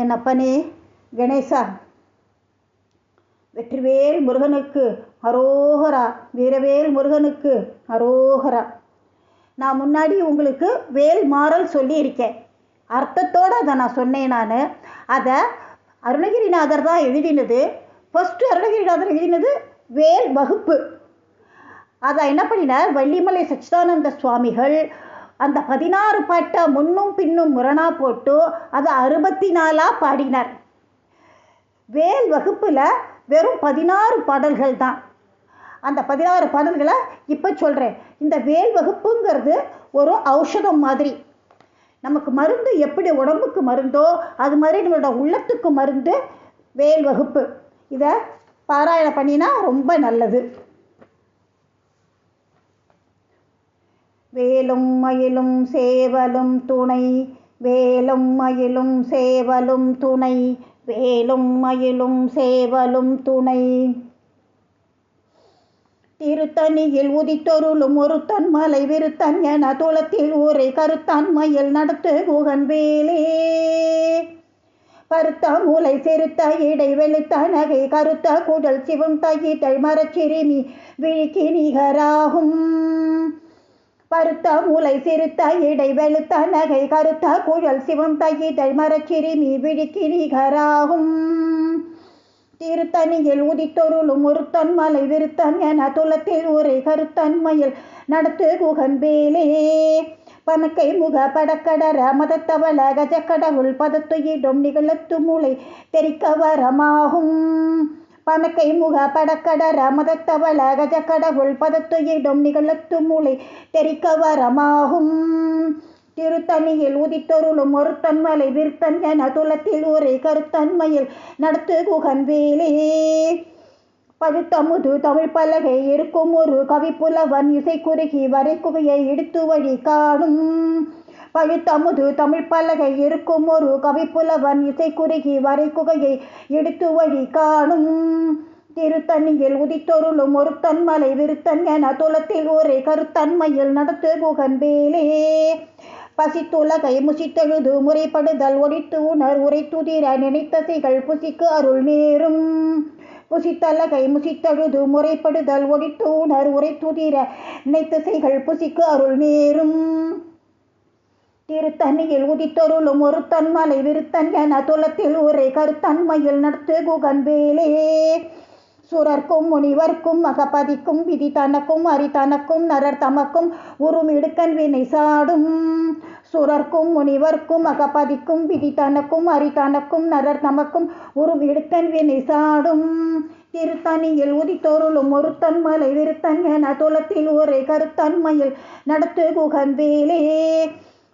என் அப்பனே கணேசா, வெற்றிவேல் முருகனுக்கு அரோகரா, வீரவேல் முருகனுக்கு அரோகரா. நான் முன்னாடி உங்களுக்கு வேல் மாறல் சொல்லியிருக்கேன், அர்த்தத்தோடு அதை நான் சொன்னேன். நான் அதை அருணகிரிநாதர் தான் எழுதினது. ஃபஸ்ட்டு அருணகிரிநாதர் எழுதினது வேல் வகுப்பு. அதை என்ன பண்ணினார், வள்ளிமலை சச்சிதானந்த சுவாமிகள் அந்த 16 பாட்டை முன்னும் பின்னும் முரணா போட்டு அதை 64 பாடினார். வேல் வகுப்பில் வெறும் 16 பாடல்கள் தான். அந்த 16 பாடல்களை இப்போ சொல்கிறேன். இந்த வேல் வகுப்புங்கிறது ஒரு ஔஷதம் மாதிரி. நமக்கு மருந்து எப்படி உடம்புக்கு மருந்தோ அது மாதிரி நம்மளோட உள்ளத்துக்கு மருந்து வேல் வகுப்பு. இதை பாராயணம் பண்ணினா ரொம்ப நல்லது. வேலும் மயிலும் சேவலும் துணை, வேலும் மயிலும் சேவலும் துணை, வேலும் மயிலும் சேவலும் துணை. திருத்தணியில் உதித்தொருளும் ஒருத்தன் மலை விருத்தன் என துளத்தில் ஊரை கருத்தான் மயில் நடத்து குகன் வேலே. கருத்த மூளை செருத்த இடை வெளுத்த நகை கருத்த குடல் சிவம் தகிதழ் மரச்சிறுமி விழிக்கு நிகராகும். பருத்த மூளை சிறுத்த இடை வெளுத்த நகை கருத்த குழல் சிவம் தகிதழ் மரச்சிறுமி விழிக்கு நிகராகும். திருத்தணியில் உதித்தொருளும் ஒருத்தன் மலை விருத்தன் என துளத்தில் ஊரை கருத்தன் மயில் நடத்து குகன் வேலே. பனக்கை முக படக்கடர மதத்தவள கஜக்கடவுள் பதத்துயிடும் நிகழத்து மூளை தெரிக்க வரமாகும். பனக்கை முக படக்கடர மதத்தவள கஜக்கடவுள் பதத்துயிடும் நிகழத்து மூளை தெரிக்க வரமாகும். திருத்தணியில் உதித்தொருளும் ஒருத்தன் மலை விருத்தன் என துளத்தில் ஊரை கருத்தன் மயில் நடத்து குகன் வேலே. பழுத்தமுது தமிழ் பலகை இருக்கும் ஒரு கவிப்புலவன் இசை குறுகி வரை குகையை இடித்து வழி காணும். பழுத்தமுது தமிழ் பலகை இருக்கும் ஒரு கவிப்புலவன் இசை குறுகி வரை குகையை இடித்து வழி காணும். திருத்தணியில் உதித்தொருளும் ஒருத்தன் மலை விருத்தன் என துளத்தில் ஊரை கருத்தன் மயில் நடத்து குகன் வேலே. பசித்துலகை முசித்தெழுது முறைப்படுதல் ஒடித்து உணர் உரை துதிர நினைத்தசைகள் புசிக்கு அருள் நேரும். புசித்தலகை முசித்தழுது முறைப்படுதல் ஒடித்து உணர் உரை துதிர நினைத்தசைகள் புசிக்கு அருள் நேரும். திருத்தணியில் உதித்தொருளும் ஒருத்தன் மலை விருத்தன் என துளத்தில் ஊரை கருத்தன் மயில் நடத்து குகன் வேலே. சுரர்க்கும் முனிவர்க்கும் மகபதிக்கும் விதி தனக்கும் அரி தனக்கும் நரர் தமக்கும் உரும் இடுக்கன் வினை சாடும். சுரர்க்கும் முனிவர்க்கும் மகபதிக்கும் விதி தனக்கும் அரி தனக்கும் நரர் தமக்கும் உரும் இடுக்கன் வினை சாடும். திருத்தணியில் உதித்தொருளும் ஒருத்தன் மலை விருத்தன் என துளத்தில் ஊரை கருத்தன் மயில் நடத்து குகன் வேலே.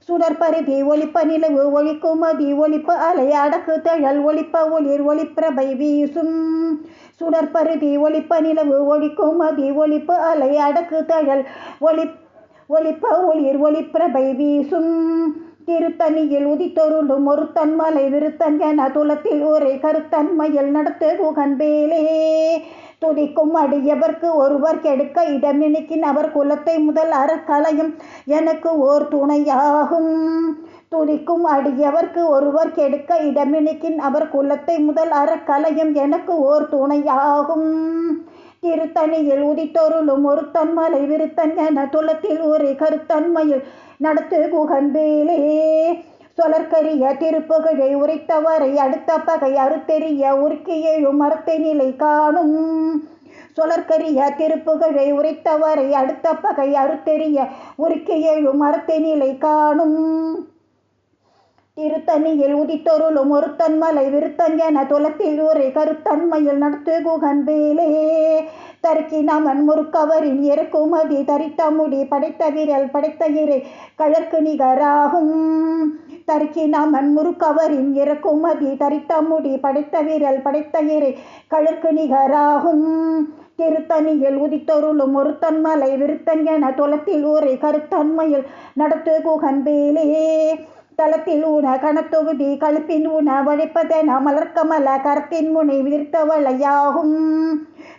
சுடற்பருதி ஒளிப்ப நிலவு ஒளிக்கும் அதி ஒளிப்ப அலை அடக்கு தழல் ஒளிப்ப ஒளிர் ஒளிப்பிரபை வீசும். சுடற்பருதி ஒளிப்ப நிலவு ஒளிக்கும் அதி ஒளிப்ப அலை அடக்கு தழல் ஒளிப்ப ஒளிர் ஒளிப்பிரபை வீசும். திருத்தணியில் உதித்தொருளும் ஒருத்தன் மலை விருத்தன் என துளத்தில் ஊரை கருத்தன் மயில் நடத்து குகன் வேலே. துதிக்கும் அடியவர்க்கு ஒருவர் கெடுக்க இடம் நினைக்கின் அவர் குலத்தை முதல் அறக்கலையும் எனக்கு ஓர் துணையாகும். துதிக்கும் அடியவர்க்கு ஒருவர் கெடுக்க இடம் நினைக்கின் அவர் குலத்தை முதல் அறக்கலையும் எனக்கு ஓர் துணையாகும். திருத்தணியில் உதித்தொருளும் ஒருத்தன் மலை விருத்தன் என துளத்தில் ஊரை கருத்தன் மயில் நடத்து குகன் வேலே. சொலற்கரிய திருப்புகழை உரைத்தவரை அடுத்த பகை அறுத்தெறிய உருக்கி எழும் மரத்தை நிலை காணும். சொலற்கரிய திருப்புகழை உரைத்தவரை அடுத்த பகை அறுத்தெறிய உருக்கி எழும் மரத்தை நிலை காணும். திருத்தணியில் உதித்தொருளும் ஒருத்தன் மலை விருத்தன் என துளத்தில் ஊரை கருத்தன் மயில் நடத்து குகன் வேலே. தருக்கி நமன் முறுக்கவரின் இறக்குமதி தரித்த முடி படைத்த விரல் படைத்த இறை கழற்கு நிகராகும். தருக்கி நமன் முறுக்கவரின் இறக்குமதி தரித்த முடி படைத்த விரல் படைத்த இறை கழற்கு நிகராகும். திருத்தணியில் உதித்தொருளும் ஒருத்தன் மலை விருத்தன் என துளத்தில் ஊரை கருத்தன் மயில் நடத்து குகன் வேலே. தளத்தில் ஊன கணத்தொகுதி கழுப்பின் ஊன வழைப்பதென மலர்க்கமல கரத்தின் முனை விதிர்த்தவளையாகும்.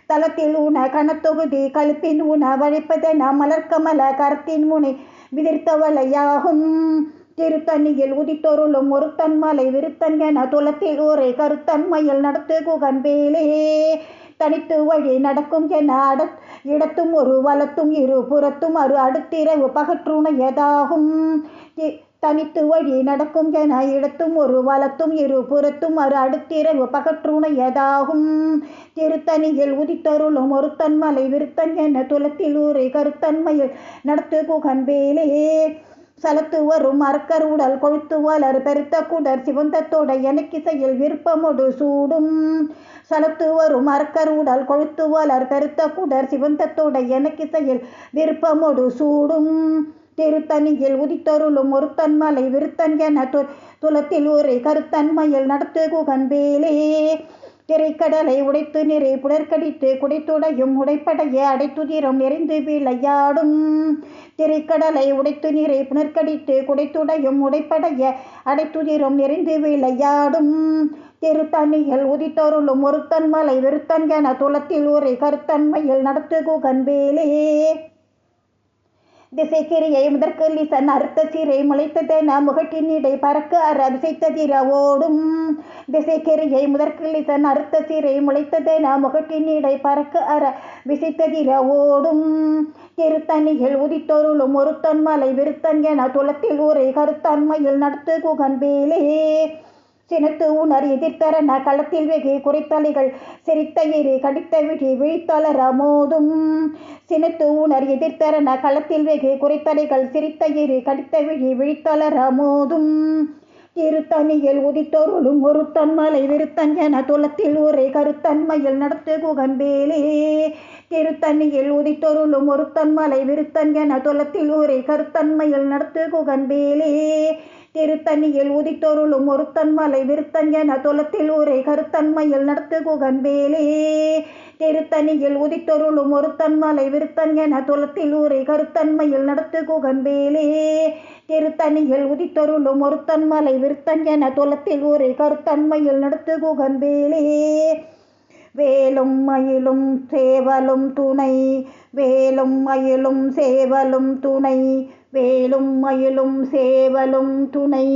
தளத்தில் ஊன கணத்தொகுதி கழுப்பின் ஊன வழைப்பதென மலர்க்கமல கரத்தின் முனை விதிர்த்தவளையாகும். திருத்தணியில் உதித்தொருளும் ஒருத்தன் மலை விருத்தன் என துலத்தில் ஊரை கருத்தன்மையில் நடத்து குகன்பேலே தனித்து வழி நடக்கும் என இடத்தும் ஒரு வலத்தும் இரு புறத்தும் அடுத்திரவு பகற்றுணையதாகும். தனித்து வழி நடக்கும் என இடத்தும் ஒரு வலத்தும் இரு புறத்தும் அடுத்திரவு பகற்றுணையதாகும். திருத்தணியில் உதித்தருளும் ஒருத்தன் மலை விருத்தன் என துலத்தில் ஊரை கருத்தன்மையில் நடத்து குகன்பேலே சலத்து வரும் அர்க்கர் உடல் கொழுத்து வளர் பெருத்த குடர் சிவந்தத்தோட எனக்கிசையில் விருப்பமொடு சூடும். சலத்து வரும் அர்க்கர் உடல் கொழுத்து வளர் பெருத்த குடர் சிவந்தத்தோட எனக்கிசையில் விருப்பமொடு சூடும். திருத்தணியில் உதித்தருளும் ஒருத்தன் மலை விருத்தன் என துலத்தில் ஊரை கருத்தன்மையில் நடத்து குகன்பேலே திரைக்கடலை உடைத்து நிறை புடற்கடித்து குடைத்துடையும் உடைப்படைய அடைத்துதிரம் நிறைந்து விளையாடும். திரைக்கடலை உடைத்து நிறை புனற்கடித்து குடைத்துடையும் உடைப்படைய அடைத்துதிரம் நிறைந்து விளையாடும். திருத்தணியில் உதித்தருளும் ஒருத்தன் மலை விருத்தன் என துலத்தில் ஊரை கருத்தன்மையில் நடத்து குகன்பேலே திசைக்கிரியை முதற்கு லிசன் அறுத்த சிறை முளைத்ததென முகட்டினிடை பறக்க விசைத்ததிர ஓடும். திசைக்கிரியை முதற்கு லிசன் அறுத்த சிறை முளைத்ததென முகட்டினிடை பறக்க விசைத்ததிர ஓடும். திருத்தணியில் உதித்தொருளும் ஒருத்தன் மலை விருத்தன் என துலத்தில் ஊரை கருத்தன்மையில் நடத்து குகன்பேலே சினத்து உணர் எதிர்த்தரன களத்தில் வெகு குறைத்தலைகள் சிரித்த இரு கடித்த விழி விழித்தளர மோதும். சினத்து உணர் எதிர்த்தரன களத்தில் வெகு குறைத்தலைகள் சிரித்த இரு கடித்த விழி விழித்தளர மோதும். திருத்தணியில் உதித்தொருளும் ஒருத்தன் மலை விருத்தன் என துலத்தில் ஊரை கருத்தன்மையில் நடத்து குகன்பேலே திருத்தணியில் உதித்தொருளும் ஒருத்தன் மலை விருத்தன் என துலத்தில் ஊரை கருத்தன்மையில் நடத்து குகன்பேலே திருத்தணியில் உதித்தொருளும் ஒருத்தன் மலை விருத்தன் என துலத்தில் ஊரை கருத்தன்மையில் நடத்து குகன்பேலே திருத்தணியில் உதித்தொருளும் ஒருத்தன் மலை விருத்தன் என துலத்தில் ஊரை கருத்தன்மையில் நடத்து குகன்பேலே திருத்தணியில் உதித்தொருளும் ஒருத்தன் மலை விருத்தன் என துலத்தில் ஊரை கருத்தன்மையில் நடத்து குகன்பேலே வேலும் மயிலும் சேவலும் துணை வேலும் மயிலும் சேவலும் துணை வேலும் மயிலும் சேவலும் துணை.